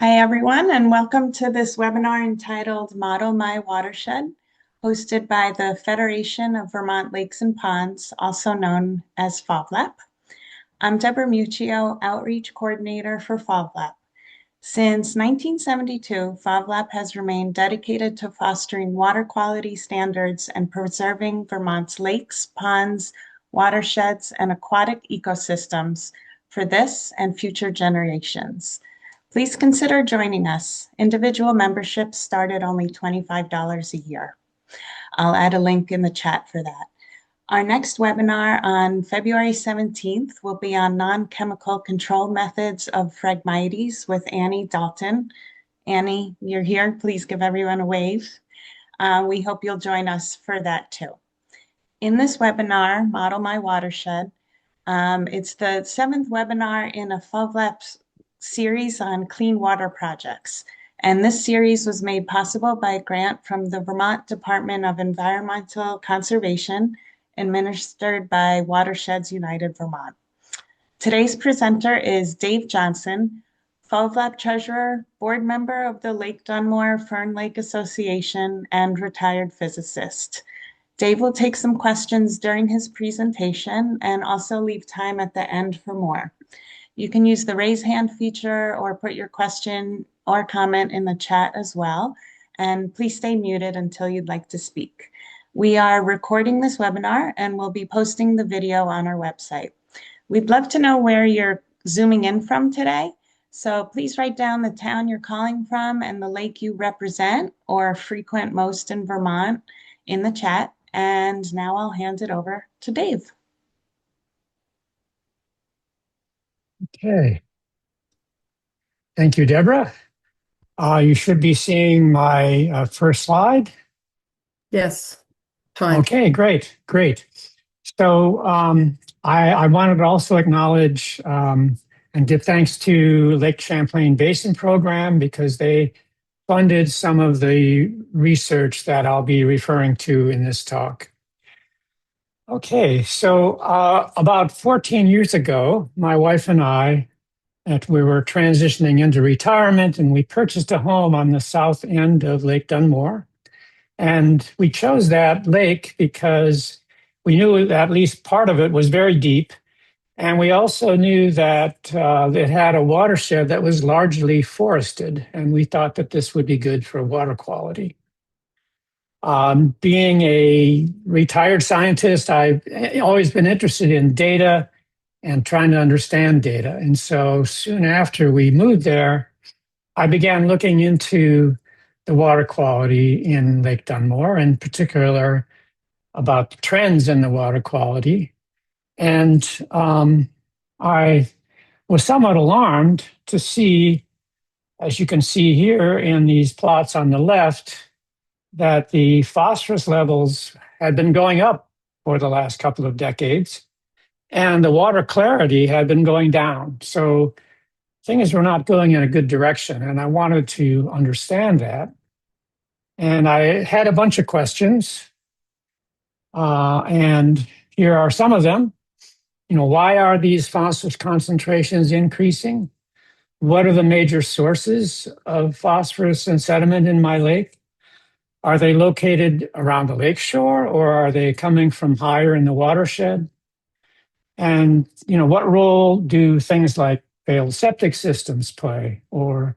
Hi, everyone, and welcome to this webinar entitled Model My Watershed, hosted by the Federation of Vermont Lakes and Ponds, also known as FOVLAP. I'm Deborah Muccio, Outreach Coordinator for FOVLAP. Since 1972, FOVLAP has remained dedicated to fostering water quality standards and preserving Vermont's lakes, ponds, watersheds, and aquatic ecosystems for this and future generations. Please consider joining us. Individual memberships start at only $25 a year. I'll add a link in the chat for that. Our next webinar on February 17th will be on non-chemical control methods of Phragmites with Annie Dalton. Annie, you're here. Please give everyone a wave. We hope you'll join us for that too. In this webinar, Model My Watershed, it's the 7th webinar in a FOVLAP series on clean water projects. And this series was made possible by a grant from the Vermont Department of Environmental Conservation, administered by Watersheds United Vermont. Today's presenter is Dave Johnson, FOVLAP Treasurer, board member of the Lake Dunmore Fern Lake Association, and retired physicist. Dave will take some questions during his presentation and also leave time at the end for more. You can use the raise hand feature or put your question or comment in the chat as well. And please stay muted until you'd like to speak. We are recording this webinar and we'll be posting the video on our website. We'd love to know where you're zooming in from today. So please write down the town you're calling from and the lake you represent or frequent most in Vermont in the chat. And now I'll hand it over to Dave. Okay. Thank you, Deborah. You should be seeing my first slide. Yes. Fine. Okay, great. So I wanted to also acknowledge and give thanks to Lake Champlain Basin Program because they funded some of the research that I'll be referring to in this talk. Okay, so about 14 years ago, my wife and I, we were transitioning into retirement, and we purchased a home on the south end of Lake Dunmore. And we chose that lake because we knew that at least part of it was very deep. And we also knew that it had a watershed that was largely forested. And we thought that this would be good for water quality. Being a retired scientist, I've always been interested in data and trying to understand data. And so soon after we moved there, I began looking into the water quality in Lake Dunmore, in particular about the trends in the water quality. And I was somewhat alarmed to see, as you can see here in these plots on the left, that the phosphorus levels had been going up for the last couple of decades, and the water clarity had been going down. So things were not going in a good direction, and I wanted to understand that. And I had a bunch of questions, and here are some of them. Why are these phosphorus concentrations increasing? What are the major sources of phosphorus and sediment in my lake? Are they located around the lakeshore, or are they coming from higher in the watershed? And, what role do things like failed septic systems play, or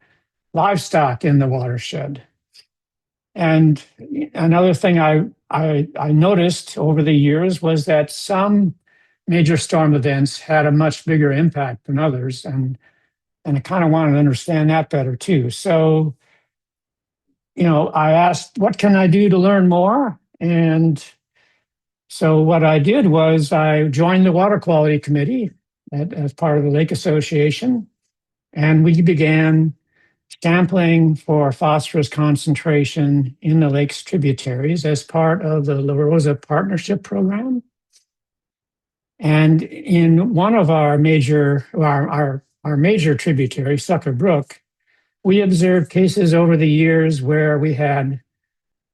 livestock in the watershed? And another thing I noticed over the years was that some major storm events had a much bigger impact than others. And I kind of wanted to understand that better too. So, I asked, what can I do to learn more? And so what I did was I joined the Water Quality Committee as part of the Lake Association, and we began sampling for phosphorus concentration in the lake's tributaries as part of the La Rosa Partnership Program. And in one of our major tributary, Sucker Brook, we observed cases over the years where we had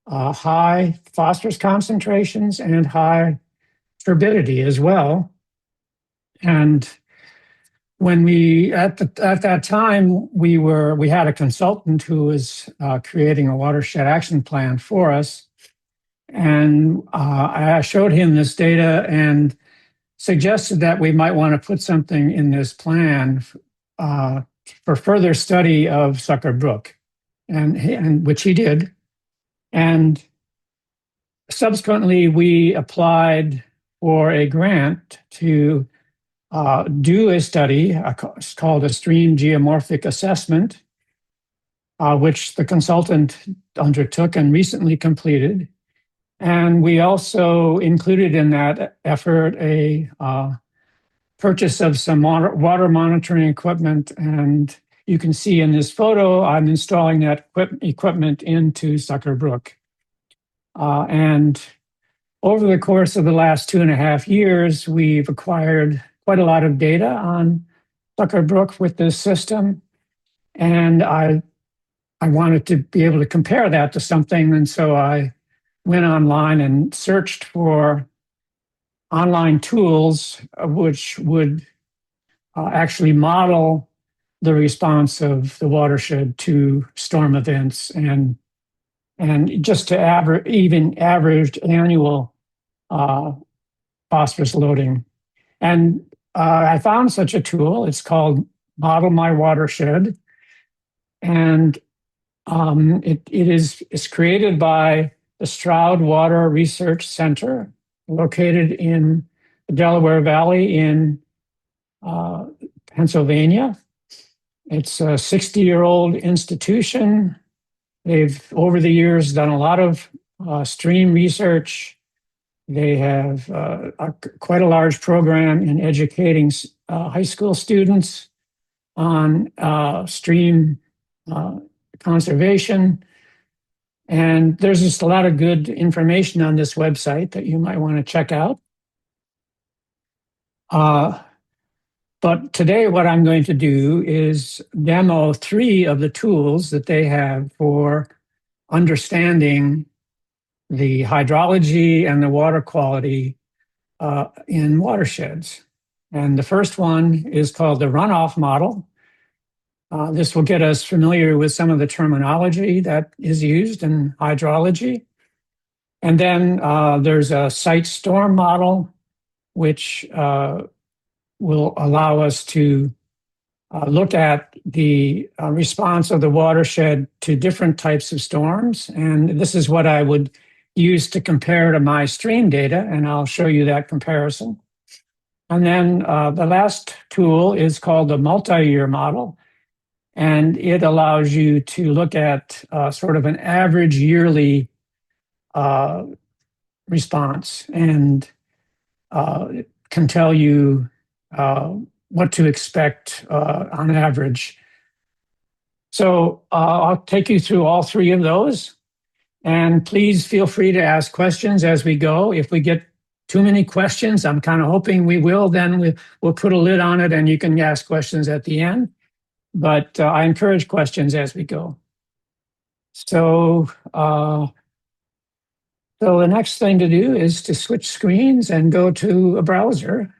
high phosphorus concentrations and high turbidity as well. And when we at that time we had a consultant who was creating a watershed action plan for us, and I showed him this data and suggested that we might want to put something in this plan for further study of Sucker Brook, and which he did. And subsequently, we applied for a grant to do a study it's called a stream geomorphic assessment, which the consultant undertook and recently completed. And we also included in that effort a purchase of some water monitoring equipment. And you can see in this photo, I'm installing that equipment into Sucker Brook. And over the course of the last 2.5 years, we've acquired quite a lot of data on Sucker Brook with this system. And I wanted to be able to compare that to something. And so I went online and searched for online tools which would actually model the response of the watershed to storm events and just to average annual phosphorus loading. And I found such a tool. It's called Model My Watershed, and it's created by the Stroud Water Research Center, located in the Delaware Valley in Pennsylvania. It's a 60-year-old institution. They've, over the years, done a lot of stream research. They have quite a large program in educating high school students on stream conservation. And there's just a lot of good information on this website that you might want to check out. But today, what I'm going to do is demo 3 of the tools that they have for understanding the hydrology and the water quality in watersheds. And the first one is called the runoff model. This will get us familiar with some of the terminology that is used in hydrology. And then there's a site storm model, which will allow us to look at the response of the watershed to different types of storms. And this is what I would use to compare to my stream data, and I'll show you that comparison. And then the last tool is called the multi-year model, and it allows you to look at sort of an average yearly response, and it can tell you what to expect on average. So I'll take you through all 3 of those. And please feel free to ask questions as we go. If we get too many questions, I'm kind of hoping we will, then we'll put a lid on it and you can ask questions at the end. But I encourage questions as we go. So the next thing to do is to switch screens and go to a browser.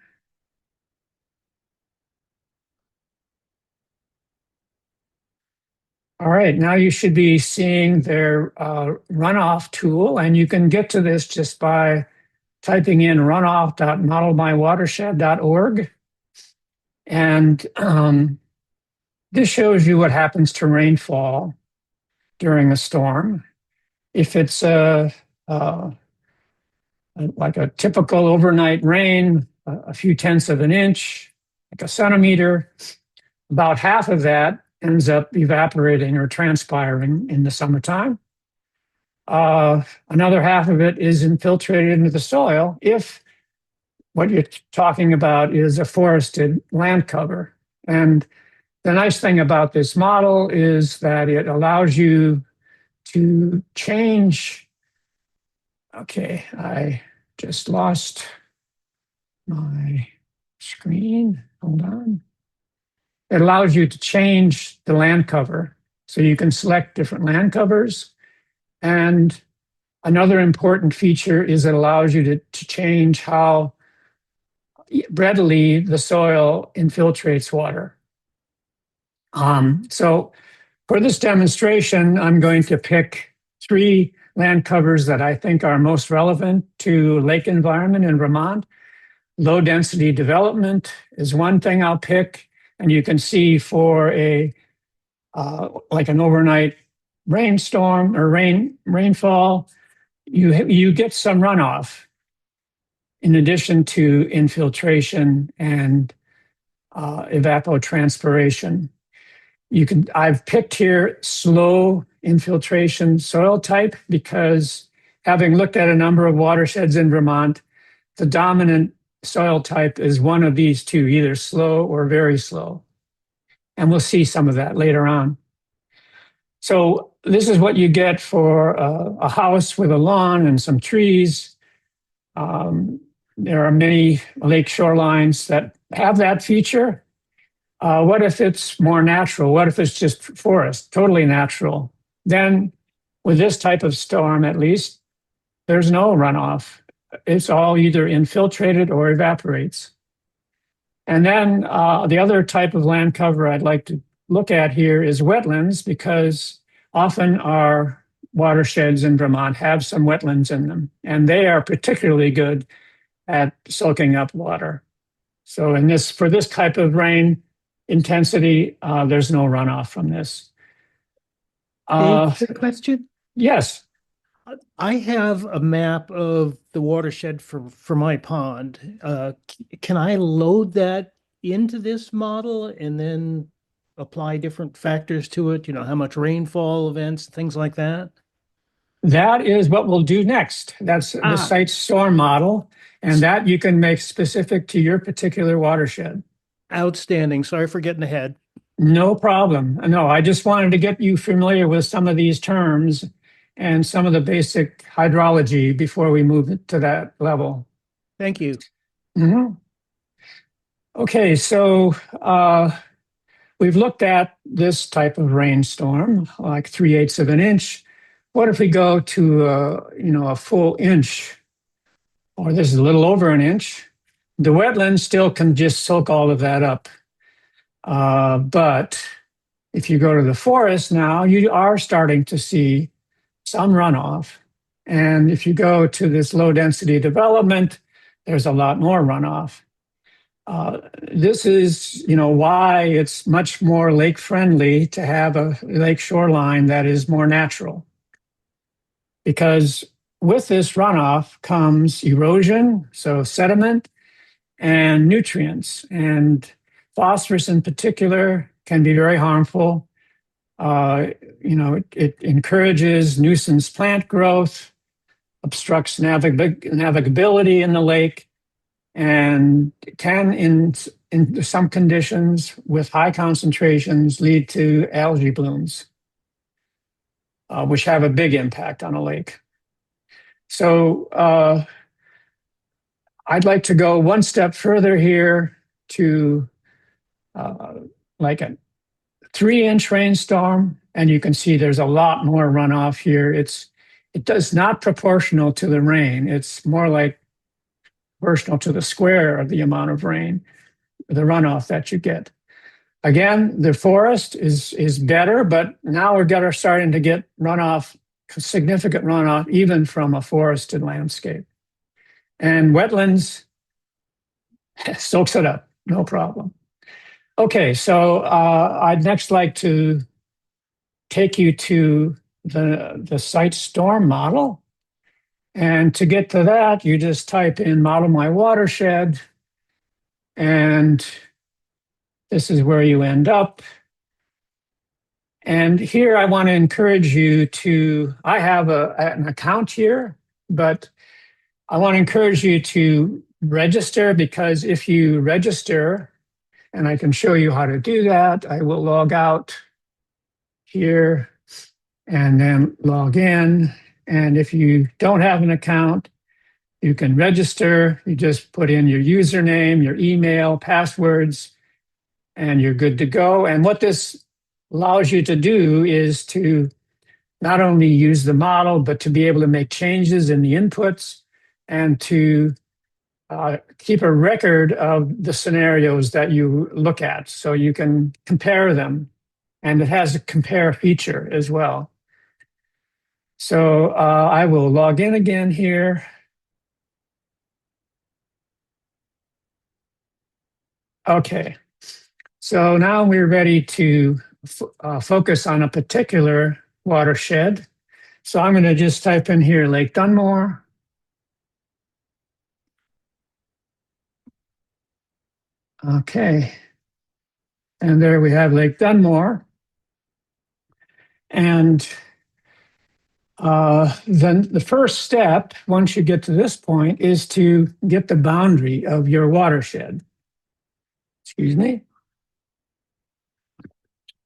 All right, now you should be seeing their runoff tool, and you can get to this just by typing in runoff.modelmywatershed.org. And this shows you what happens to rainfall during a storm. If it's like a typical overnight rain, a few tenths of an inch, like a centimeter, about half of that ends up evaporating or transpiring in the summertime. Another half of it is infiltrated into the soil if what you're talking about is a forested land cover. And the nice thing about this model is that it allows you to change. Okay, I just lost my screen. Hold on. It allows you to change the land cover. So you can select different land covers. And another important feature is it allows you to change how readily the soil infiltrates water. So for this demonstration, I'm going to pick 3 land covers that I think are most relevant to lake environment in Vermont. Low density development is one thing I'll pick, and you can see for a like an overnight rainstorm or rainfall, you get some runoff in addition to infiltration and evapotranspiration. I've picked here slow infiltration soil type because, having looked at a number of watersheds in Vermont, the dominant soil type is one of these 2, either slow or very slow. And we'll see some of that later on. So this is what you get for a house with a lawn and some trees. There are many lake shorelines that have that feature. What if it's more natural? What if it's just forest, totally natural? Then with this type of storm, at least, there's no runoff. It's all either infiltrated or evaporates. And then the other type of land cover I'd like to look at here is wetlands, because often our watersheds in Vermont have some wetlands in them, and they are particularly good at soaking up water. So for this type of rain intensity, there's no runoff from this. Dave, question? Yes. I have a map of the watershed for my pond. Can I load that into this model and then apply different factors to it? You know, how much rainfall events, things like that? That is what we'll do next. That's the site storm model, and that you can make specific to your particular watershed. Outstanding. Sorry for getting ahead. No problem. No, I just wanted to get you familiar with some of these terms and some of the basic hydrology before we move to that level. Thank you. Mm-hmm. Okay, so we've looked at this type of rainstorm, like 3/8 of an inch. What if we go to a full inch, or this is a little over an inch? The wetlands still can just soak all of that up. But if you go to the forest now, you are starting to see some runoff. And if you go to this low density development, there's a lot more runoff. This is, why it's much more lake friendly to have a lake shoreline that is more natural. Because with this runoff comes erosion, so sediment, and nutrients. And phosphorus in particular can be very harmful. It encourages nuisance plant growth, obstructs navigability in the lake, and can, in some conditions with high concentrations, lead to algae blooms, which have a big impact on a lake. So I'd like to go one step further here to like a 3-inch rainstorm, and you can see there's a lot more runoff here. It does not proportional to the rain. It's more like proportional to the square of the amount of rain, the runoff that you get. Again, the forest is better, but now we're starting to get runoff, significant runoff, even from a forested landscape. And wetlands soaks it up, no problem. Okay, so I'd next like to take you to the site storm model. And to get to that, you just type in Model My Watershed, and this is where you end up. And here I want to encourage you I have an account here, but I want to encourage you to register, because if you register, and I can show you how to do that, I will log out here and then log in. And if you don't have an account, you can register. You just put in your username, your email, passwords, and you're good to go. And what this allows you to do is to not only use the model, but to be able to make changes in the inputs and to keep a record of the scenarios that you look at so you can compare them. And it has a compare feature as well. So I will log in again here. Okay, so now we're ready to focus on a particular watershed. So I'm going to just type in here Lake Dunmore. Okay, and there we have Lake Dunmore. And then the first step, once you get to this point, is to get the boundary of your watershed. Excuse me.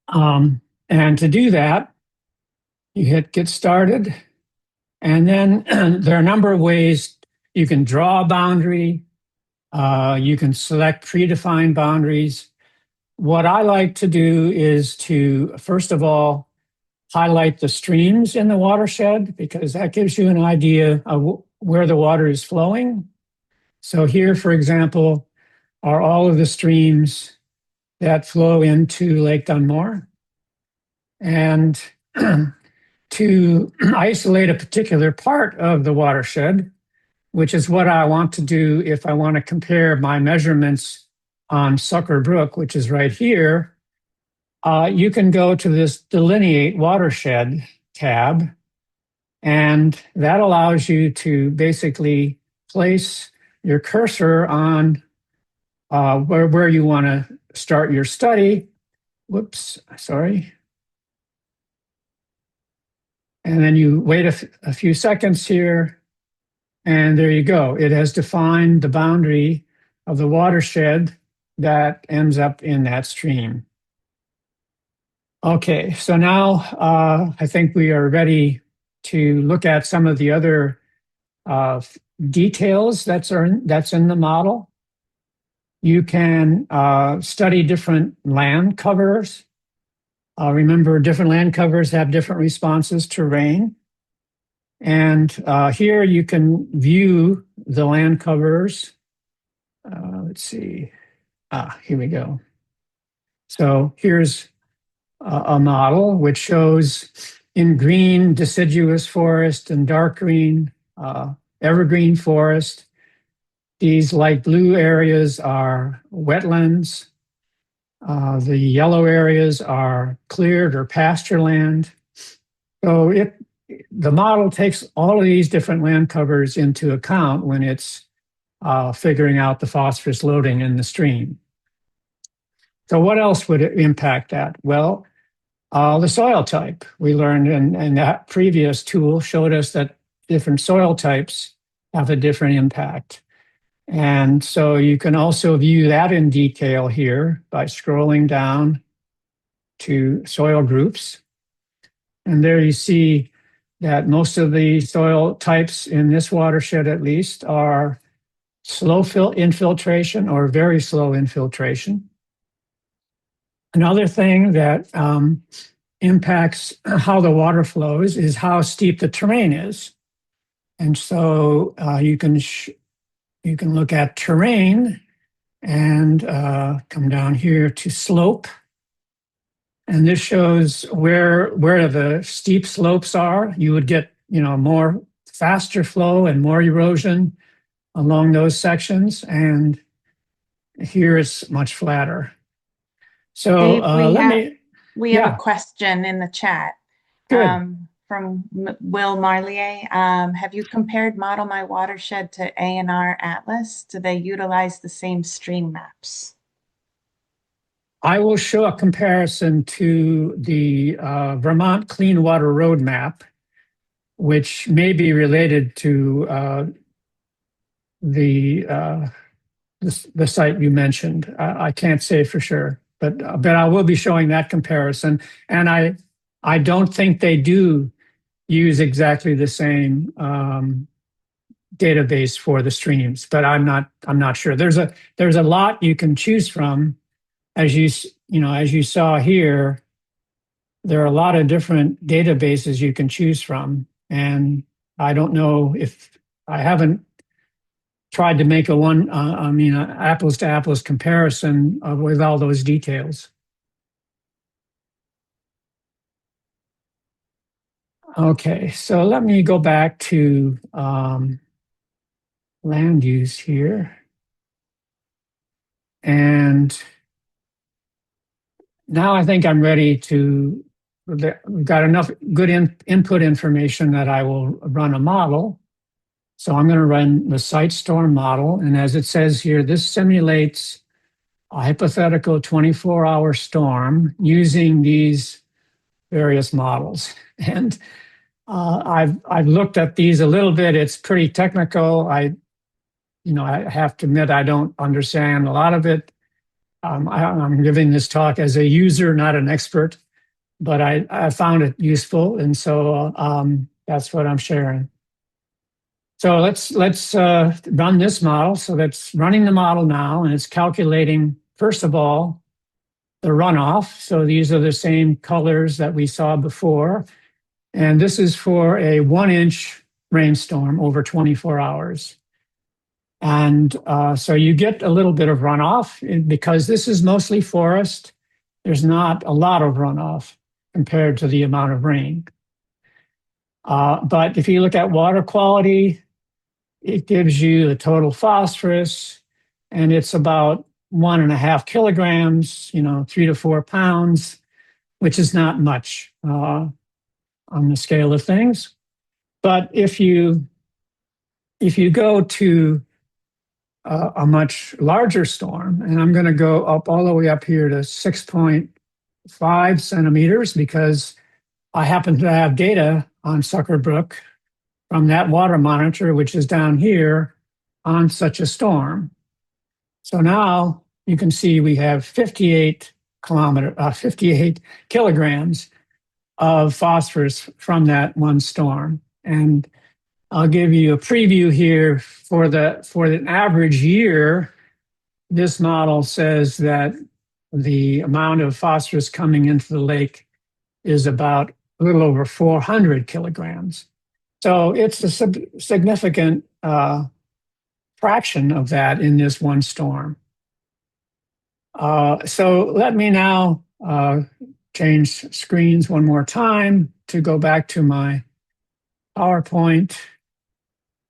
And to do that, you hit Get Started. And then there are a number of ways you can draw a boundary. You can select predefined boundaries. What I like to do is to, first of all, highlight the streams in the watershed, because that gives you an idea of where the water is flowing. So here, for example, are all of the streams that flow into Lake Dunmore. And to isolate a particular part of the watershed, which is what I want to do if I want to compare my measurements on Sucker Brook, which is right here, you can go to this Delineate Watershed tab, and that allows you to basically place your cursor on where you want to start your study. Whoops, sorry. And then you wait a few seconds here, and there you go. It has defined the boundary of the watershed that ends up in that stream. Okay, so now I think we are ready to look at some of the other details that's in the model. You can study different land covers. Remember, different land covers have different responses to rain. And here you can view the land covers. Let's see. Here we go. So here's a model which shows in green deciduous forest and dark green evergreen forest. These light blue areas are wetlands. The yellow areas are cleared or pasture land. So the model takes all of these different land covers into account when it's figuring out the phosphorus loading in the stream. So what else would impact that? Well, the soil type. We learned in that previous tool showed us that different soil types have a different impact. And so you can also view that in detail here by scrolling down to soil groups. And there you see that most of the soil types in this watershed, at least, are slow infiltration or very slow infiltration. Another thing that impacts how the water flows is how steep the terrain is. And so you can look at terrain and come down here to slope. And this shows where the steep slopes are. You would get, more faster flow and more erosion along those sections. And here it's much flatter. So Dave, we have a question in the chat. Good. From Will Marlier. Have you compared Model My Watershed to A&R Atlas? Do they utilize the same stream maps? I will show a comparison to the Vermont Clean Water Roadmap, which may be related to the site you mentioned. I can't say for sure, but I will be showing that comparison. And I don't think they do use exactly the same database for the streams, but I'm not sure. There's a lot you can choose from. As you saw here, there are a lot of different databases you can choose from. And I don't know if I haven't tried to make apples to apples comparison with all those details. Okay, so let me go back to land use here. And now I think I'm ready to, we've got enough good input information that I will run a model. So I'm going to run the site storm model. And as it says here, this simulates a hypothetical 24-hour storm using these various models. And I've looked at these a little bit. It's pretty technical. I have to admit I don't understand a lot of it. I'm giving this talk as a user, not an expert, but I found it useful, and so that's what I'm sharing. So let's run this model. So that's running the model now, and it's calculating, first of all, the runoff. So these are the same colors that we saw before. And this is for a 1-inch rainstorm over 24 hours. And so you get a little bit of runoff because this is mostly forest. There's not a lot of runoff compared to the amount of rain. But if you look at water quality, it gives you the total phosphorus, and it's about 1.5 kilograms, 3 to 4 pounds, which is not much on the scale of things. But if you go to a much larger storm, and I'm going to go up all the way up here to 6.5 centimeters because I happen to have data on Sucker Brook from that water monitor, which is down here on such a storm. So now you can see we have 58 kilograms of phosphorus from that one storm. And I'll give you a preview here for the average year. This model says that the amount of phosphorus coming into the lake is about a little over 400 kilograms. So it's a significant fraction of that in this one storm. So let me now change screens one more time to go back to my PowerPoint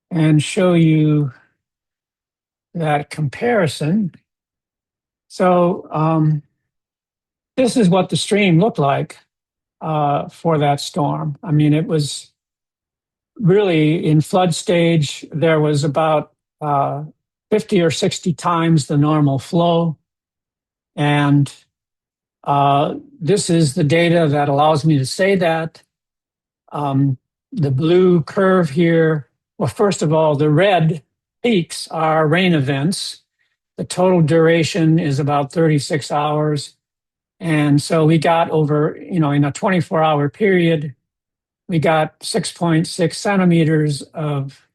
and show you that comparison. So this is what the stream looked like for that storm. I mean, it was really in flood stage. There was about 50 or 60 times the normal flow. And this is the data that allows me to say that. The blue curve here, well, first of all, the red peaks are rain events. The total duration is about 36 hours. And so we got over, in a 24-hour period, we got 6.6 centimeters of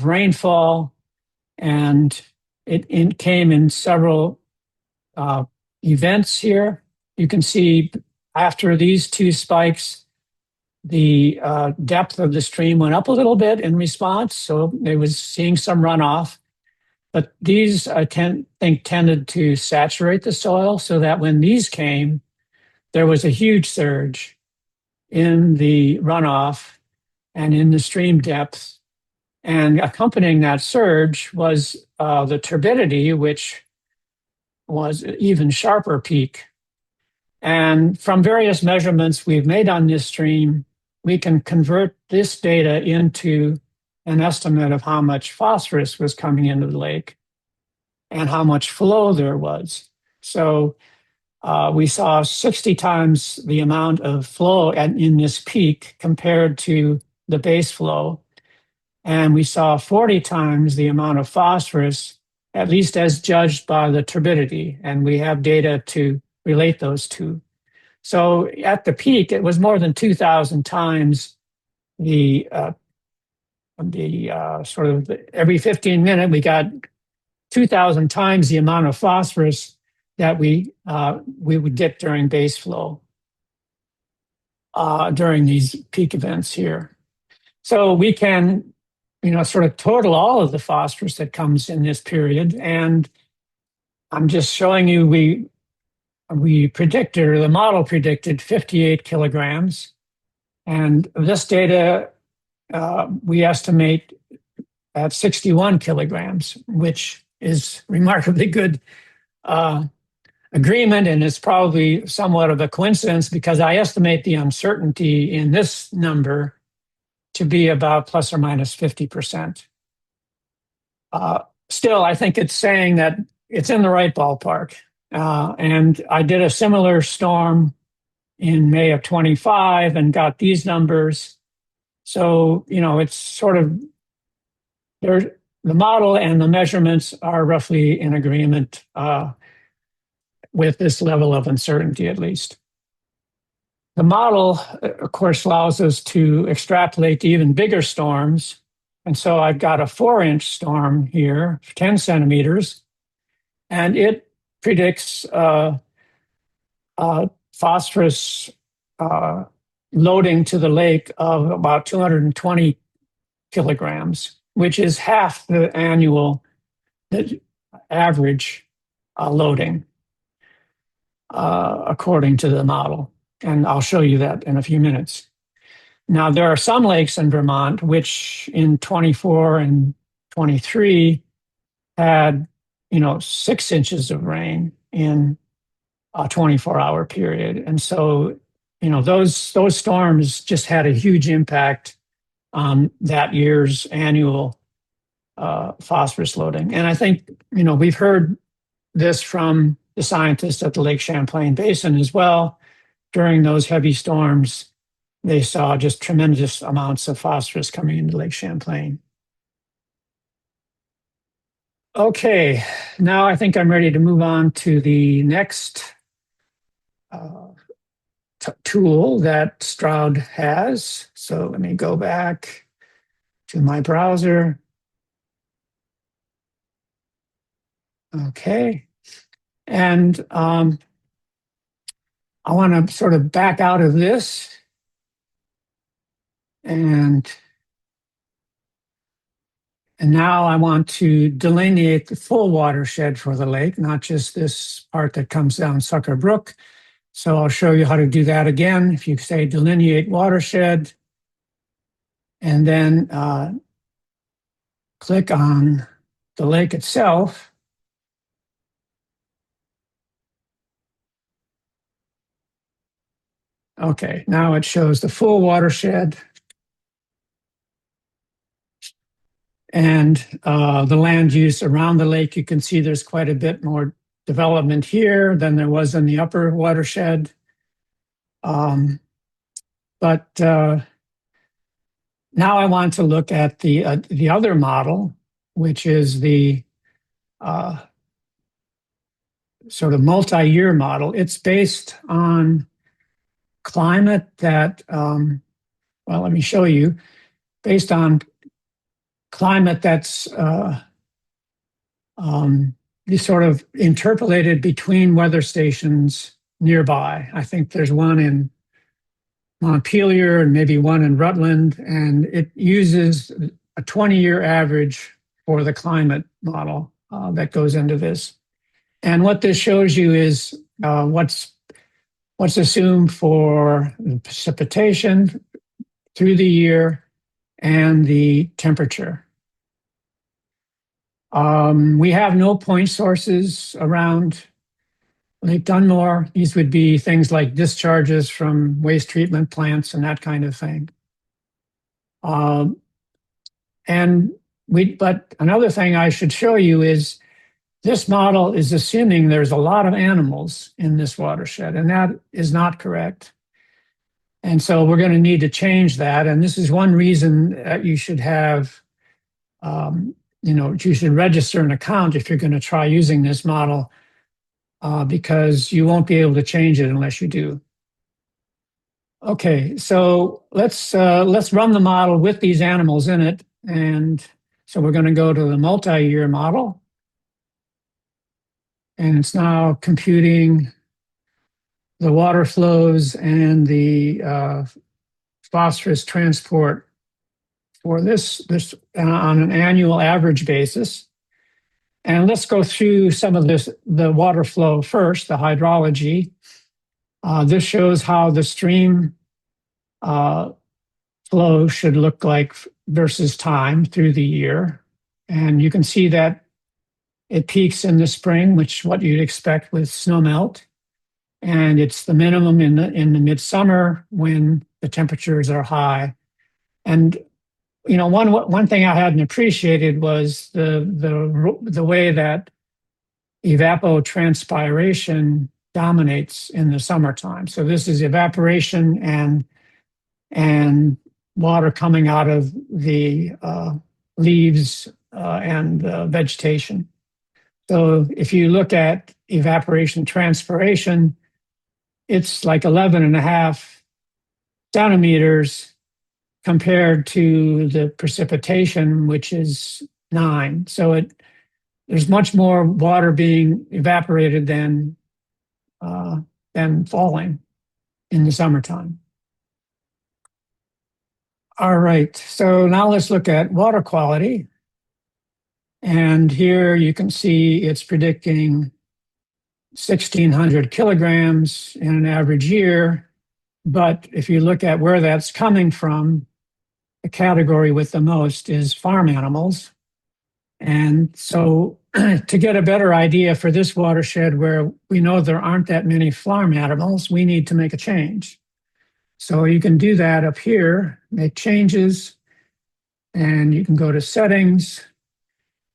rainfall, and it came in several events here. You can see after these two spikes, the depth of the stream went up a little bit in response, so it was seeing some runoff. But these, I think, tended to saturate the soil so that when these came, there was a huge surge in the runoff and in the stream depth. And accompanying that surge was the turbidity, which was an even sharper peak. And from various measurements we've made on this stream, we can convert this data into an estimate of how much phosphorus was coming into the lake and how much flow there was. So we saw 60 times the amount of flow in this peak compared to the base flow. And we saw 40 times the amount of phosphorus, at least as judged by the turbidity. And we have data to relate those two. So at the peak, it was more than 2,000 times the sort of every 15 minutes, we got 2,000 times the amount of phosphorus that we would get during base flow during these peak events here. So we can sort of total all of the phosphorus that comes in this period. And I'm just showing you, we predicted, or the model predicted 58 kilograms. And this data, we estimate at 61 kilograms, which is remarkably good agreement. And it's probably somewhat of a coincidence because I estimate the uncertainty in this number to be about plus or minus 50%. Still, I think it's saying that it's in the right ballpark. And I did a similar storm in May of 25 and got these numbers. So, it's sort of, the model and the measurements are roughly in agreement with this level of uncertainty, at least. The model, of course, allows us to extrapolate to even bigger storms. And so I've got a 4-inch storm here, 10 centimeters, and it predicts phosphorus loading to the lake of about 220 kilograms, which is half the annual average loading, according to the model. And I'll show you that in a few minutes. Now, there are some lakes in Vermont which in 24 and 23 had, 6 inches of rain in a 24-hour period. And so, those storms just had a huge impact on that year's annual phosphorus loading. And I think, we've heard this from the scientists at the Lake Champlain Basin as well. During those heavy storms, they saw just tremendous amounts of phosphorus coming into Lake Champlain. Okay, now I think I'm ready to move on to the next tool that Stroud has. So let me go back to my browser. Okay, and I want to sort of back out of this and now I want to delineate the full watershed for the lake, not just this part that comes down Sucker Brook. So I'll show you how to do that again. If you say delineate watershed and then click on the lake itself, okay, now it shows the full watershed and the land use around the lake. You can see there's quite a bit more development here than there was in the upper watershed. But now I want to look at the other model, which is the sort of multi-year model. It's based on climate that, well, let me show you, based on climate that's sort of interpolated between weather stations nearby. I think there's one in Montpelier and maybe one in Rutland, and it uses a 20-year average for the climate model that goes into this. And what this shows you is what's assumed for the precipitation through the year and the temperature. We have no point sources around Lake Dunmore. These would be things like discharges from waste treatment plants and that kind of thing. But another thing I should show you is this model is assuming there's a lot of animals in this watershed, and that is not correct. And so we're going to need to change that. And this is one reason that you should have, you should register an account if you're going to try using this model, because you won't be able to change it unless you do. Okay, so let's run the model with these animals in it. And so we're going to go to the multi-year model. And it's now computing the water flows and the phosphorus transport for this on an annual average basis. And let's go through some of the water flow first, the hydrology. This shows how the stream flow should look like versus time through the year. And you can see that it peaks in the spring, which is what you'd expect with snowmelt. And it's the minimum in the midsummer when the temperatures are high. And one thing I hadn't appreciated was the way that evapotranspiration dominates in the summertime. So this is evaporation and water coming out of the leaves and vegetation. So if you look at evaporation transpiration, it's like 11.5 centimeters compared to the precipitation, which is 9. So there's much more water being evaporated than falling in the summertime. All right, so now let's look at water quality. And here you can see it's predicting 1,600 kilograms in an average year. But if you look at where that's coming from, the category with the most is farm animals. And so to get a better idea for this watershed where we know there aren't that many farm animals, we need to make a change. So you can do that up here, make changes, and you can go to settings.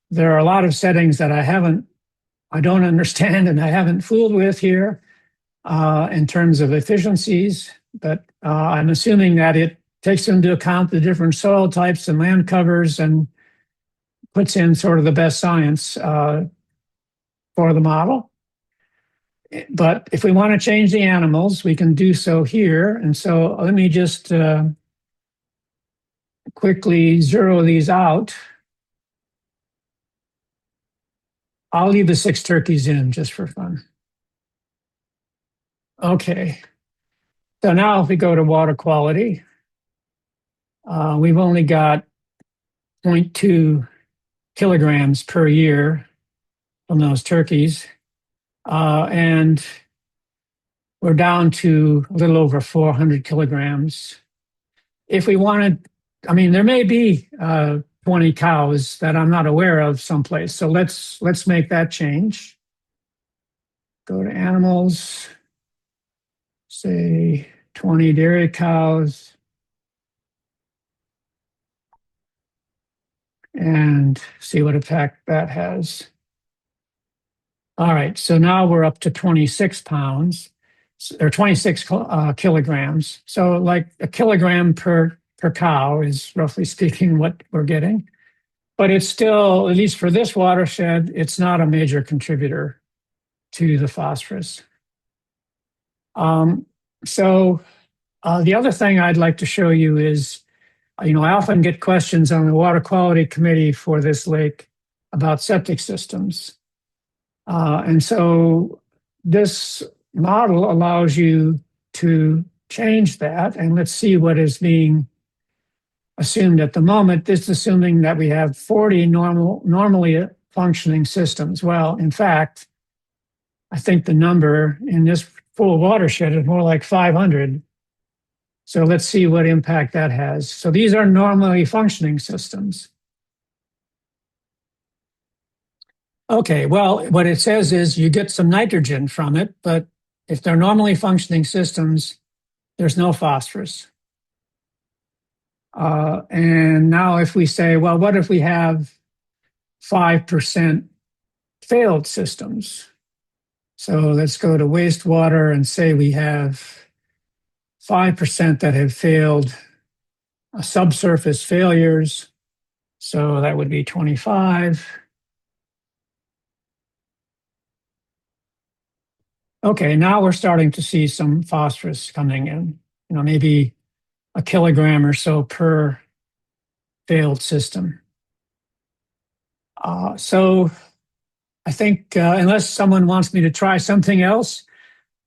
There are a lot of settings that I don't understand and I haven't fooled with here in terms of efficiencies, but I'm assuming that it takes into account the different soil types and land covers and puts in sort of the best science for the model. But if we want to change the animals, we can do so here. And so let me just quickly zero these out. I'll leave the 6 turkeys in just for fun. Okay. So now if we go to water quality, we've only got 0.2 kilograms per year from those turkeys. And we're down to a little over 400 kilograms. If we wanted, there may be 20 cows that I'm not aware of someplace. So let's make that change. Go to animals, say 20 dairy cows. And see what effect that has. All right, so now we're up to 26 pounds, or 26 kilograms. So like a kilogram per cow is roughly speaking what we're getting. But it's still, at least for this watershed, it's not a major contributor to the phosphorus. The other thing I'd like to show you is, I often get questions on the water quality committee for this lake about septic systems. And so this model allows you to change that. And let's see what is being assumed at the moment. This is assuming that we have 40 normally functioning systems. Well, in fact, I think the number in this full watershed is more like 500. So let's see what impact that has. So these are normally functioning systems. Okay, well, what it says is you get some nitrogen from it, but if they're normally functioning systems, there's no phosphorus. And now if we say, well, what if we have 5% failed systems? So let's go to wastewater and say we have 5% that have failed subsurface failures. So that would be 25. Okay, now we're starting to see some phosphorus coming in, maybe a kilogram or so per failed system. So I think unless someone wants me to try something else,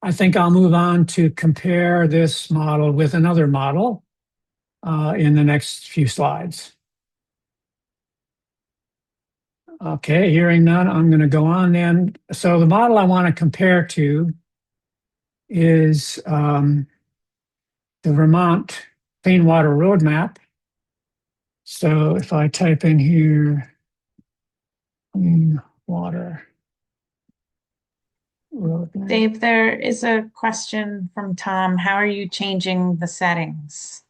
I think I'll move on to compare this model with another model in the next few slides. Okay, hearing none, I'm going to go on then. So the model I want to compare to is the Vermont Clean Water Roadmap. So if I type in here, clean water roadmap. Dave, there is a question from Tom. How are you changing the settings?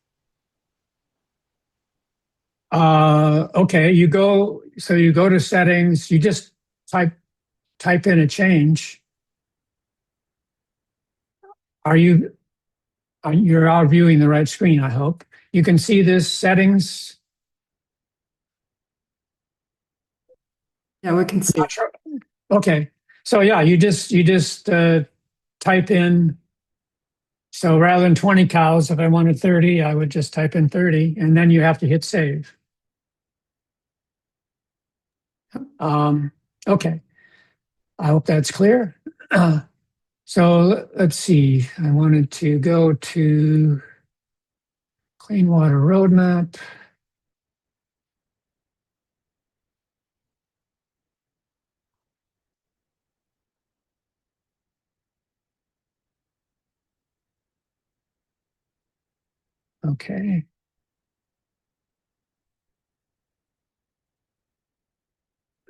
Okay, you go to settings, you just type in a change. You're all viewing the right screen, I hope. You can see this settings. Yeah, we can see. Not sure. Okay. So yeah, you just type in. So rather than 20 cows, if I wanted 30, I would just type in 30, and then you have to hit save. Okay. I hope that's clear. So let's see. I wanted to go to Clean Water Roadmap. Okay.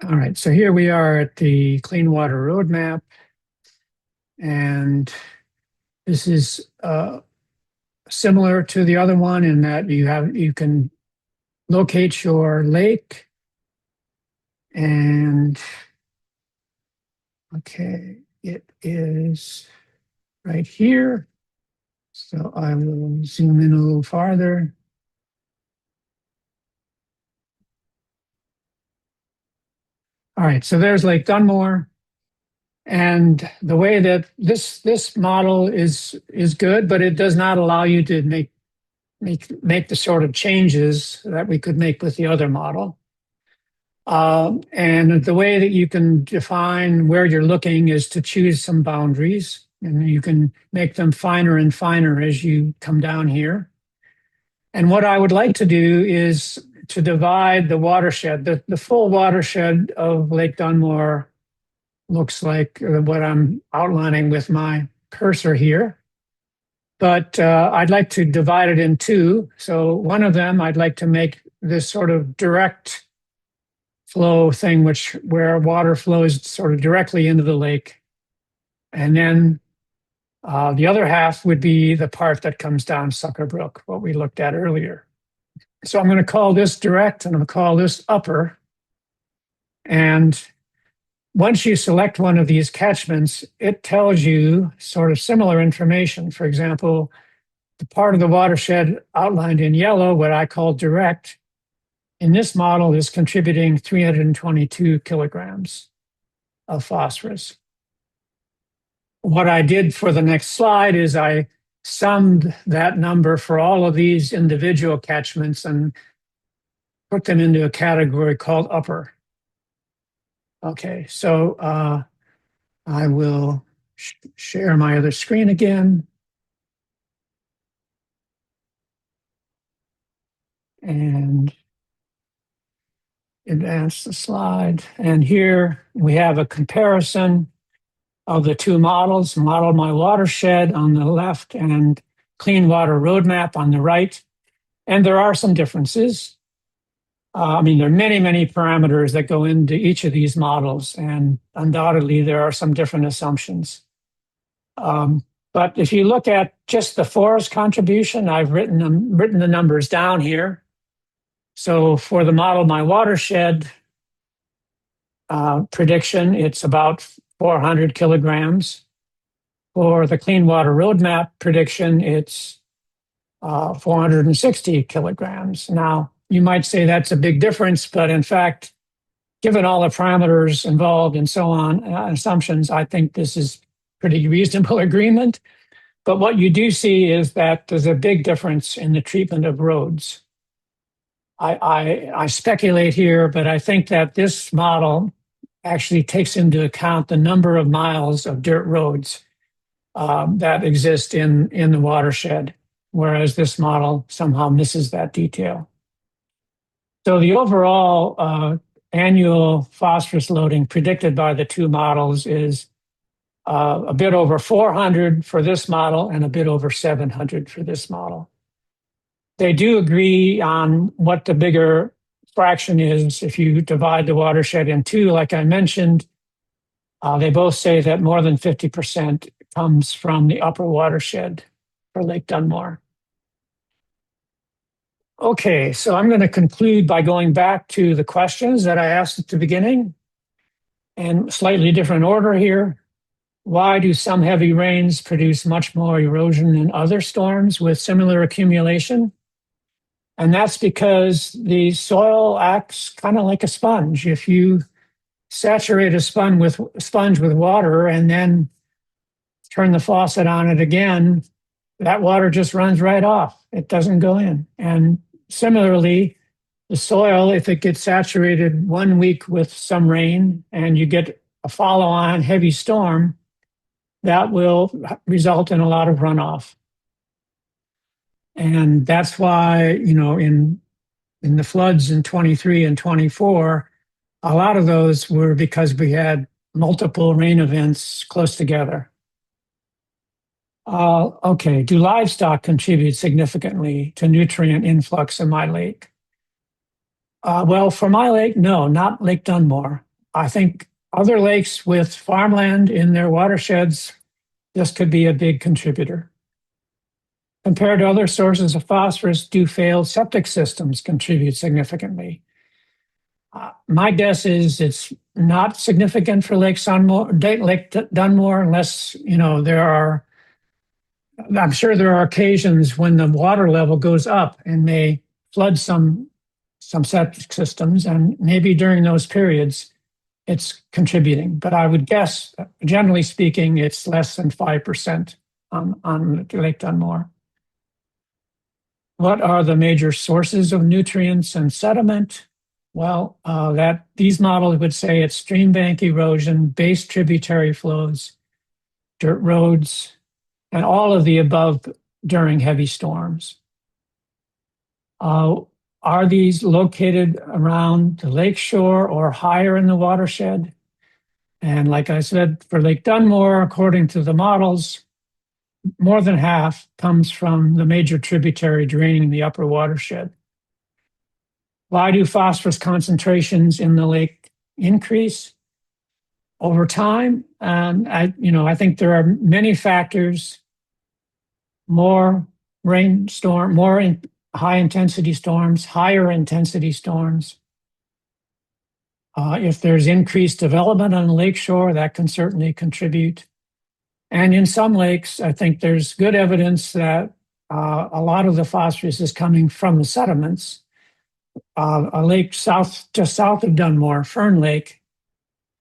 All right. So here we are at the Clean Water Roadmap. And this is similar to the other one in that you can locate your lake. And okay, it is right here. So I will zoom in a little farther. All right, so there's Lake Dunmore. And the way that this model is good, but it does not allow you to make the sort of changes that we could make with the other model. And the way that you can define where you're looking is to choose some boundaries, and you can make them finer and finer as you come down here. And what I would like to do is to divide the watershed. The full watershed of Lake Dunmore looks like what I'm outlining with my cursor here. But I'd like to divide it in two. So one of them, I'd like to make this sort of direct flow thing, where water flows sort of directly into the lake. And then the other half would be the part that comes down Sucker Brook, what we looked at earlier. So I'm going to call this direct, and I'm going to call this upper. And once you select one of these catchments, it tells you sort of similar information. For example, the part of the watershed outlined in yellow, what I call direct, in this model is contributing 322 kilograms of phosphorus. What I did for the next slide is I summed that number for all of these individual catchments and put them into a category called upper. Okay, so I will share my other screen again. And advance the slide. And here we have a comparison of the two models, Model My Watershed on the left and Clean Water Roadmap on the right. And there are some differences. I mean, there are many, many parameters that go into each of these models, and undoubtedly there are some different assumptions. But if you look at just the forest contribution, I've written the numbers down here. So for the Model My Watershed prediction, it's about 400 kilograms. For the Clean Water Roadmap prediction, it's 460 kilograms. Now, you might say that's a big difference, but in fact, given all the parameters involved and so on, assumptions, I think this is pretty reasonable agreement. But what you do see is that there's a big difference in the treatment of roads. I speculate here, but I think that this model actually takes into account the number of miles of dirt roads that exist in the watershed, whereas this model somehow misses that detail. So the overall annual phosphorus loading predicted by the two models is a bit over 400 for this model and a bit over 700 for this model. They do agree on what the bigger fraction is. If you divide the watershed in two, like I mentioned, they both say that more than 50% comes from the upper watershed for Lake Dunmore. Okay, so I'm going to conclude by going back to the questions that I asked at the beginning, and slightly different order here. Why do some heavy rains produce much more erosion than other storms with similar accumulation? And that's because the soil acts kind of like a sponge. If you saturate a sponge with water and then turn the faucet on it again, that water just runs right off. It doesn't go in. And similarly, the soil, if it gets saturated 1 week with some rain and you get a follow-on heavy storm, that will result in a lot of runoff. And that's why, in the floods in 23 and 24, a lot of those were because we had multiple rain events close together. Okay, do livestock contribute significantly to nutrient influx in my lake? Well, for my lake, no, not Lake Dunmore. I think other lakes with farmland in their watersheds, this could be a big contributor. Compared to other sources of phosphorus, do failed septic systems contribute significantly? My guess is it's not significant for Lake Dunmore unless, I'm sure there are occasions when the water level goes up and may flood some septic systems, and maybe during those periods it's contributing. But I would guess, generally speaking, it's less than 5% on Lake Dunmore. What are the major sources of nutrients and sediment? Well, these models would say it's stream bank erosion, base tributary flows, dirt roads, and all of the above during heavy storms. Are these located around the lake shore or higher in the watershed? And like I said, for Lake Dunmore, according to the models, more than half comes from the major tributary draining the upper watershed. Why do phosphorus concentrations in the lake increase over time? I think there are many factors. More rainstorm, more high intensity storms, higher intensity storms. If there's increased development on the lakeshore, that can certainly contribute. And in some lakes, I think there's good evidence that a lot of the phosphorus is coming from the sediments. A lake just south of Dunmore, Fern Lake,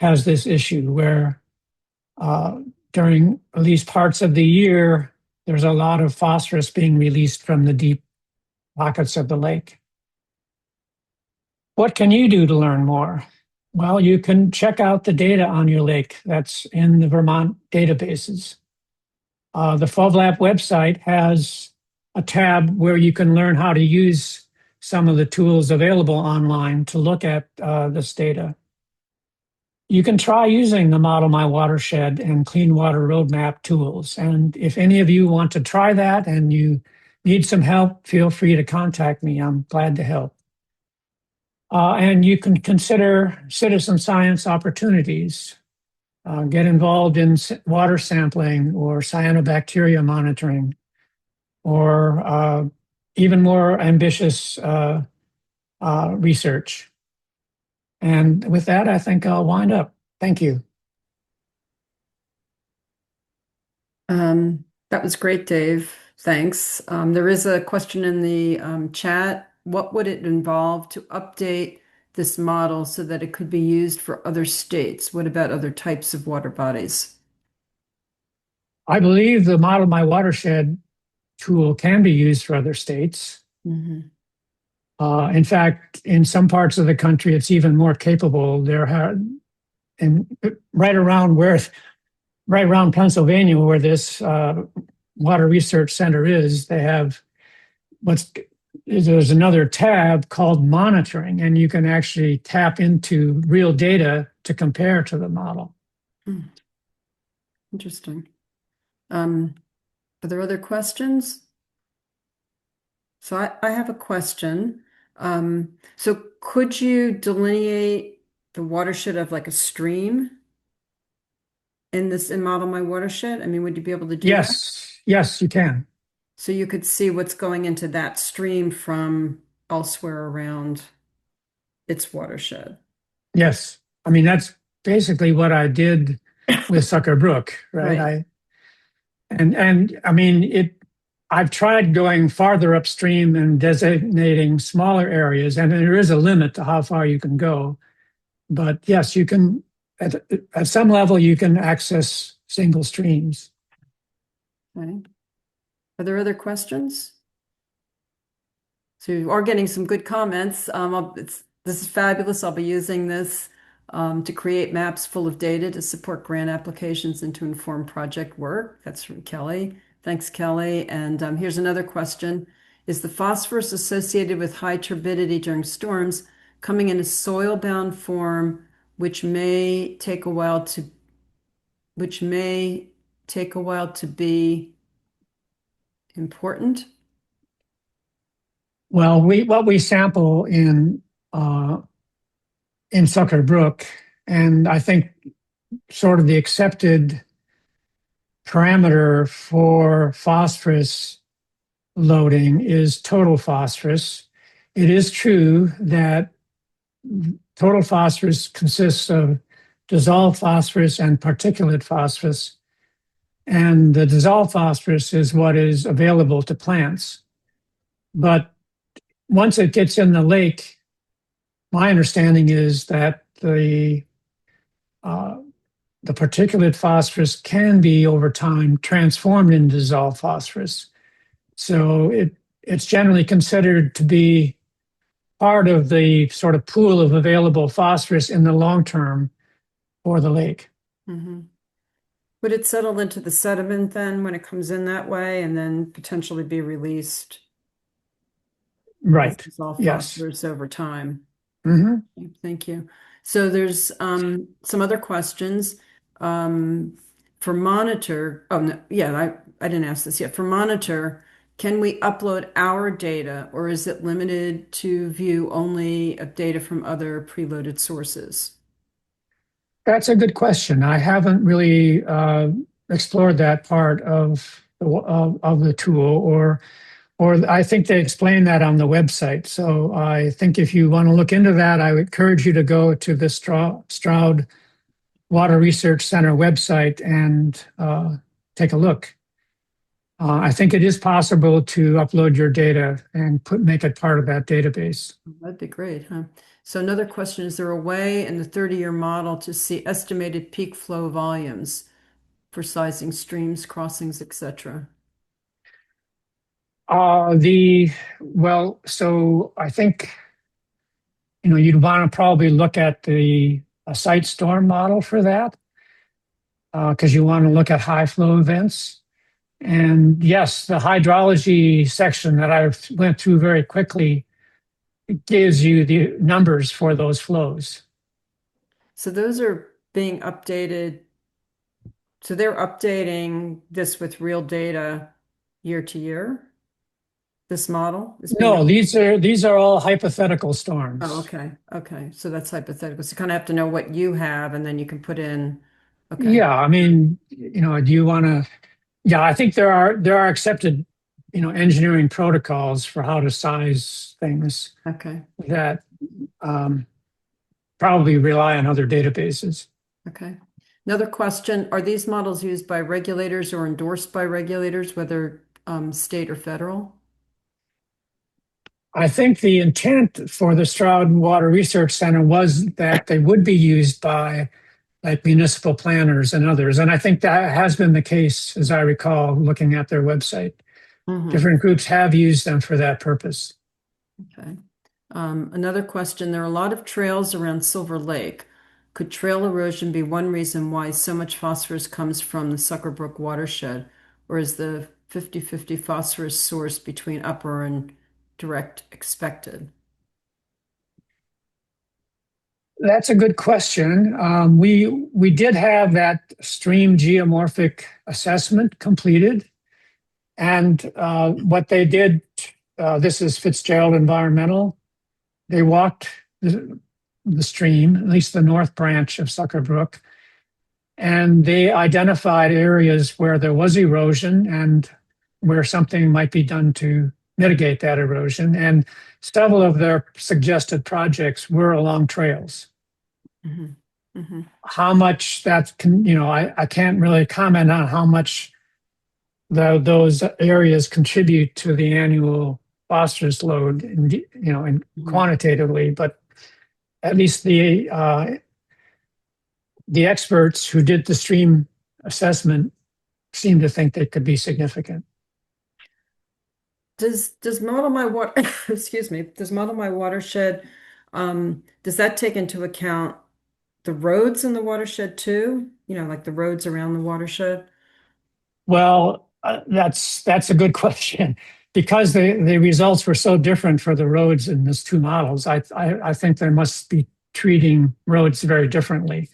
has this issue where during at least parts of the year, there's a lot of phosphorus being released from the deep pockets of the lake. What can you do to learn more? Well, you can check out the data on your lake that's in the Vermont databases. The FOVLAP website has a tab where you can learn how to use some of the tools available online to look at this data. You can try using the Model My Watershed and Clean Water Roadmap tools. And if any of you want to try that and you need some help, feel free to contact me. I'm glad to help. And you can consider citizen science opportunities. Get involved in water sampling or cyanobacteria monitoring, or even more ambitious research. And with that, I think I'll wind up. Thank you. That was great, Dave. Thanks. There is a question in the chat. What would it involve to update this model so that it could be used for other states? What about other types of water bodies? I believe the Model My Watershed tool can be used for other states. Mm-hmm. In fact, in some parts of the country, it's even more capable. Right around Pennsylvania, where this Water Research Center is, they have what's there's another tab called monitoring, and you can actually tap into real data to compare to the model. Hmm, interesting. Are there other questions? So I have a question. So could you delineate the watershed of like a stream in Model My Watershed? I mean, would you be able to do that? Yes, you can. So you could see what's going into that stream from elsewhere around its watershed. Yes. I mean, that's basically what I did with Sucker Brook, right? Right. And I mean, I've tried going farther upstream and designating smaller areas, and there is a limit to how far you can go. But yes, you can, at some level, you can access single streams. Okay. Are there other questions? So you are getting some good comments. This is fabulous. I'll be using this to create maps full of data to support grant applications and to inform project work. That's from Kelly. Thanks, Kelly. And here's another question. Is the phosphorus associated with high turbidity during storms coming in a soil-bound form, which may take a while to be important? Well, what we sample uh, in Sucker Brook, and I think sort of the accepted parameter for phosphorus loading is total phosphorus. It is true that total phosphorus consists of dissolved phosphorus and particulate phosphorus. And the dissolved phosphorus is what is available to plants. But once it gets in the lake, my understanding is that the particulate phosphorus can be over time transformed into dissolved phosphorus. So it's generally considered to be part of the sort of pool of available phosphorus in the long term for the lake. Mm-hmm. Would it settle into the sediment then when it comes in that way and then potentially be released as Right. dissolved Yes. phosphorus over time? Mm-hmm. Thank you. So there's some other questions. For monitor, oh no, yeah, I didn't ask this yet. For monitor, can we upload our data or is it limited to view only of data from other preloaded sources? That's a good question. I haven't really explored that part of the tool, or I think they explain that on the website. So I think if you want to look into that, I would encourage you to go to the Stroud Water Research Center website and take a look. I think it is possible to upload your data and make it part of that database. That'd be great, huh? So another question, is there a way in the 30-year model to see estimated peak flow volumes for sizing streams, crossings, etc.? So I think you'd want to probably look at the a site storm model for that because you want to look at high flow events. And yes, the hydrology section that I went through very quickly gives you the numbers for those flows. So those are being updated. So they're updating this with real data year to year. This model is being. No, these are all hypothetical Oh, storms. okay. Okay. So that's hypothetical. So you kind of have to know what you have and then you can put in. Okay. Yeah, I mean, do you want to? Yeah, I think there are accepted, engineering protocols for how to size things Okay. that um, probably rely on other databases. Okay. Another question, are these models used by regulators or endorsed by regulators, whether state or federal? I think the intent for the Stroud Water Research Center was that they would be used by like municipal planners and others. And I think that has been the case, as I recall, looking at their website. Mhm. Different groups have used them for that purpose. Okay. Another question, there are a lot of trails around Silver Lake. Could trail erosion be one reason why so much phosphorus comes from the Sucker Brook watershed? Or is the 50-50 phosphorus source between upper and direct expected? That's a good question. We did have that stream geomorphic assessment completed, and what they did, this is Fitzgerald Environmental. They walked the stream, at least the north branch of Sucker Brook, and they identified areas where there was erosion and where something might be done to mitigate that erosion. And several of their suggested projects were along trails. Mm-hmm. Mm-hmm. How much that can, I can't really comment on how much those areas contribute to the annual phosphorus load, and quantitatively, but at least the experts who did the stream assessment seem to think they could be significant. Does Model My Water excuse me, does Model My Watershed does that take into account the roads in the watershed too? Like the roads around the watershed? Well, that's a good question. Because the results were so different for the roads in these two models, I think they must be treating roads very differently.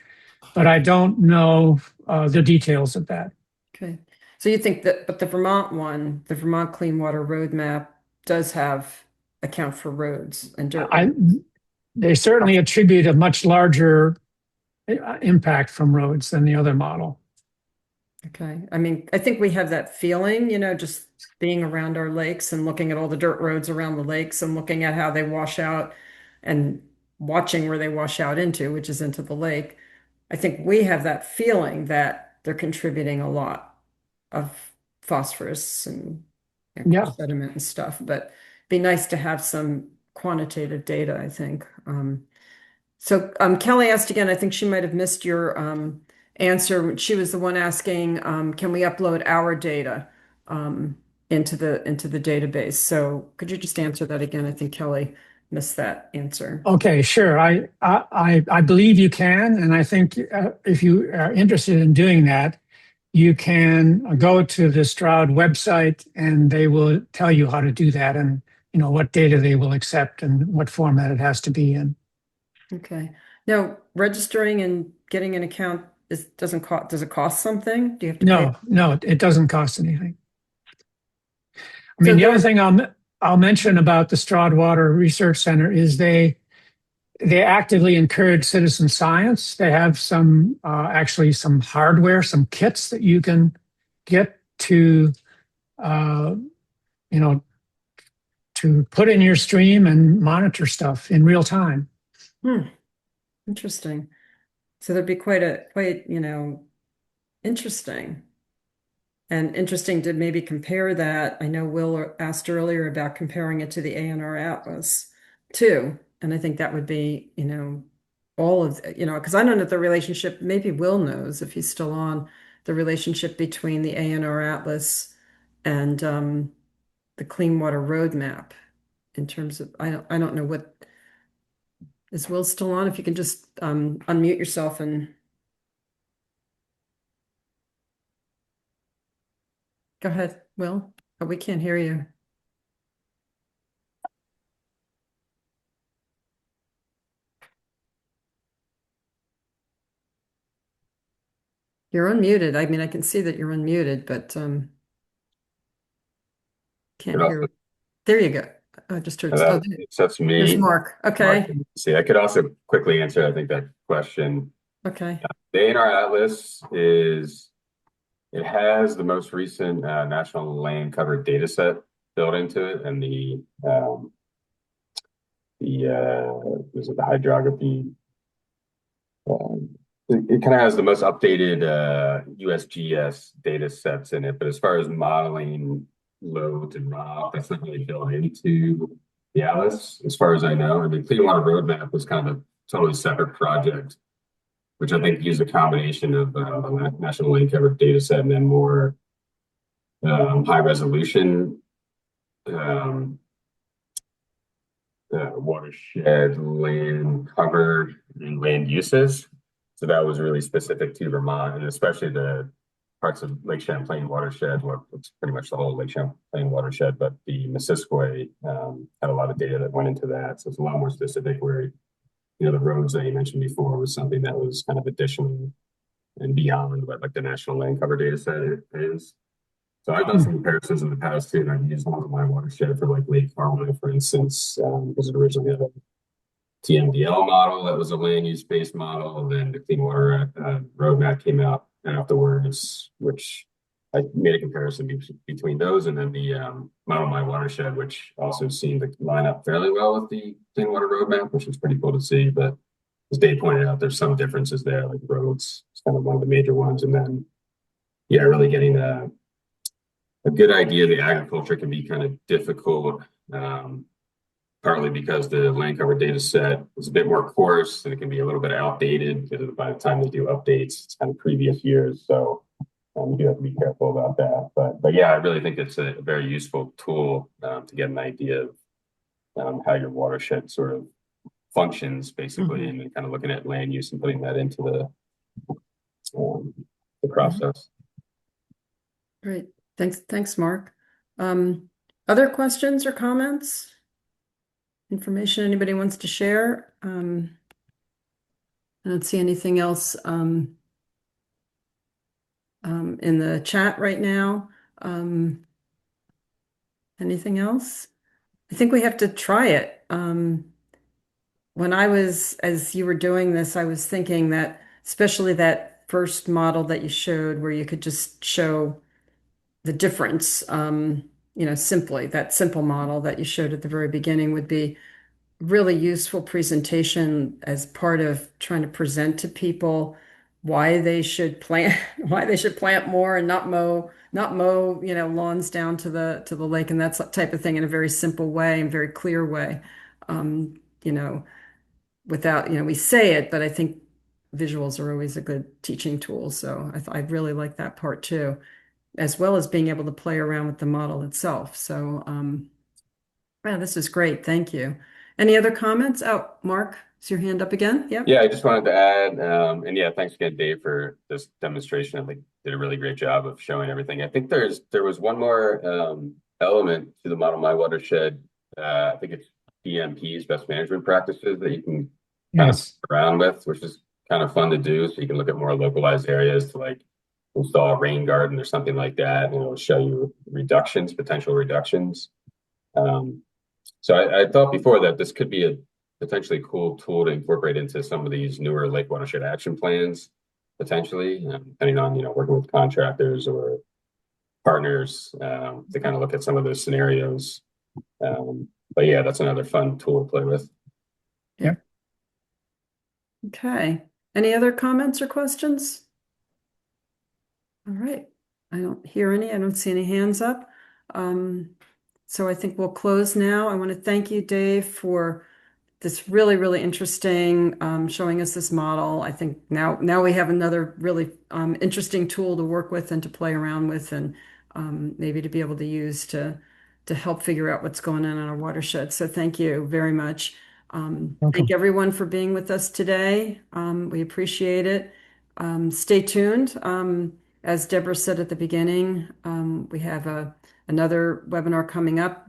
But I don't know the details of that. Okay. So you think that, but the Vermont one, the Vermont Clean Water Roadmap does have account for roads and dirt roads. They certainly attribute a much larger impact from roads than the other model. Okay. I mean, I think we have that feeling, just being around our lakes and looking at all the dirt roads around the lakes and looking at how they wash out and watching where they wash out into, which is into the lake. I think we have that feeling that they're contributing a lot of phosphorus and Yeah. sediment and stuff, but it'd be nice to have some quantitative data, I think. So Kelly asked again, I think she might have missed your answer. She was the one asking, can we upload our data into the database? So could you just answer that again? I think Kelly missed that answer. Okay, sure. I believe you can, and I think if you are interested in doing that, you can go to the Stroud website, and they will tell you how to do that, and what data they will accept and what format it has to be in. Okay. Now, registering and getting an account doesn't cost. Does it cost something? Do you have to pay? No, it doesn't cost anything. I mean, So the other thing I'll mention about the Stroud Water Research Center is they actively encourage citizen science. They have actually some hardware, some kits that you can get to to put in your stream and monitor stuff in real time. Interesting. So there'd be quite interesting. And interesting to maybe compare that. I know Will asked earlier about comparing it to the ANR Atlas too. And I think that would be, all of, because I don't know the relationship, maybe Will knows if he's still on, the relationship between the ANR Atlas and the Clean Water Roadmap in terms of, I don't know what, is Will still on? If you can just unmute yourself and go ahead, Will. Oh, we can't hear you. You're unmuted. I mean, I can see that you're unmuted, but can't hear. There you go. I just heard. That accepts me. There's Mark. Okay. See, I could also quickly answer, I think, that question. Okay. The ANR Atlas it has the most recent national land cover data set built into it, and the hydrography. It kind of has the most updated USGS data sets in it, but as far as modeling loads and runoff, that's not really built into the Atlas, as far as I know. And the Clean Water Roadmap was kind of a totally separate project, which I think used a combination of the national land cover data set and then more high resolution watershed land cover and land uses. So that was really specific to Vermont, and especially the parts of Lake Champlain watershed, well, it's pretty much the whole Lake Champlain watershed, but the Missisquoi had a lot of data that went into that. So it's a lot more specific where, you know, the roads that you mentioned before was something that was kind of additional and beyond what like the national land cover data set is. So I've done some comparisons in the past too, and I've used Model My Watershed for like Lake Carmel, for instance, because it originally had a TMDL model that was a land use based model. And then the Clean Water Roadmap came out afterwards, which I made a comparison between those and then the Model My Watershed, which also seemed to line up fairly well with the Clean Water Roadmap, which was pretty cool to see. But as Dave pointed out, there's some differences there, like roads, it's kind of one of the major ones. And then, yeah, really getting a good idea of the agriculture can be kind of difficult, partly because the land cover data set is a bit more coarse and it can be a little bit outdated because by the time they do updates, it's kind of previous years. So you do have to be careful about that. But yeah, I really think it's a very useful tool to get an idea of how your watershed sort of functions, basically, and then kind of looking at land use and putting that into the process. Great. Thanks, Mark. Other questions or comments? Information anybody wants to share? I don't see anything else in the chat right now. Anything else? I think we have to try it. When as you were doing this, I was thinking that, especially that first model that you showed where you could just show the difference, simply, that simple model that you showed at the very beginning would be really useful presentation as part of trying to present to people why they should plant more and not mow lawns down to the lake and that type of thing in a very simple way and very clear way. Without, we say it, but I think visuals are always a good teaching tool. So I really like that part too, as well as being able to play around with the model itself. So, yeah, this is great. Thank you. Any other comments? Oh, Mark, is your hand up again? Yep. Yeah, I just wanted to add, and yeah, thanks again, Dave, for this demonstration. I think did a really great job of showing everything. I think there was one more element to the Model My Watershed. I think it's BMP's, best management practices, that you can kind of around with, which is kind of fun to do. So you can look at more localized areas to like install a rain garden or something like that, and it'll show you potential reductions. So I thought before that this could be a potentially cool tool to incorporate into some of these newer lake watershed action plans, potentially, depending on, working with contractors or partners to kind of look at some of those scenarios. But yeah, that's another fun tool to play with. Yeah. Okay. Any other comments or questions? All right. I don't hear any. I don't see any hands up. So I think we'll close now. I want to thank you, Dave, for this really, really interesting showing us this model. I think now we have another really interesting tool to work with and to play around with, and maybe to be able to use to help figure out what's going on in our watershed. So thank you very much. Thank everyone for being with us today. We appreciate it. Stay tuned. As Deborah said at the beginning, we have another webinar coming up.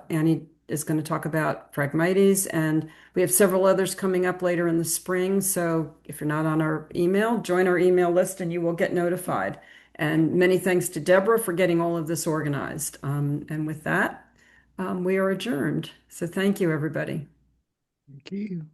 Annie is going to talk about Phragmites, and we have several others coming up later in the spring. So if you're not on our email, join our email list and you will get notified. And many thanks to Deborah for getting all of this organized. And with that, we are adjourned. So thank you, everybody. Thank you.